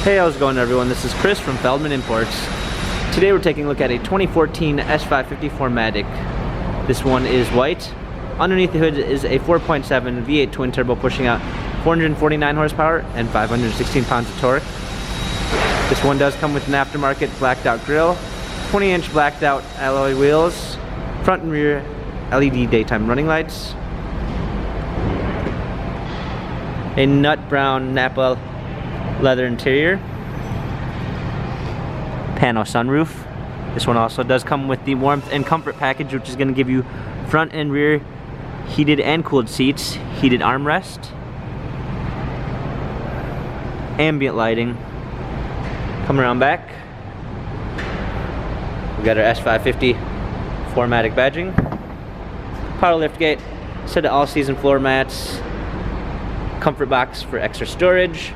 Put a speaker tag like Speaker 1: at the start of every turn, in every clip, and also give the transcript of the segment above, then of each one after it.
Speaker 1: Hey, how's it going everyone? This is Chris from Feldmann Imports. Today we're taking a look at a 2014 S550 4MATIC. This one is white. Underneath the hood is a 4.7 V8 twin turbo pushing out 449 horsepower and 516 pounds of torque. This one does come with an aftermarket blacked out grille, 20-inch blacked out alloy wheels, front and rear LED daytime running lights, a nut brown Napa leather interior, pano sunroof. This one also does come with the warmth and comfort package, which is going to give you front and rear heated and cooled seats, heated armrest, ambient lighting. Come around back, we got our S550 4MATIC badging, power liftgate, set of all-season floor mats, comfort box for extra storage.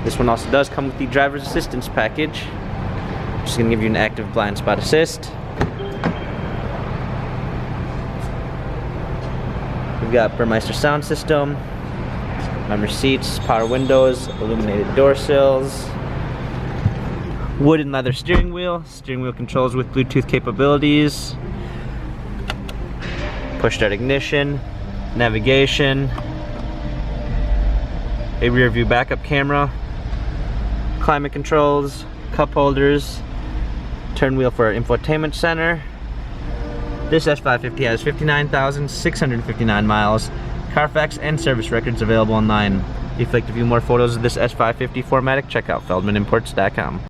Speaker 1: This one also does come with the driver's assistance package, which is going to give you an active blind spot assist. We've got Burmeister sound system, memory seats, power windows, illuminated door sills, wood and leather steering wheel controls with Bluetooth capabilities, push start ignition, navigation, a rear view backup camera, climate controls, cup holders, turn wheel for our infotainment center. This S550 has 59,659 miles, Carfax and service records available online. If you'd like to view more photos of this S550 4MATIC, check out feldmannimports.com.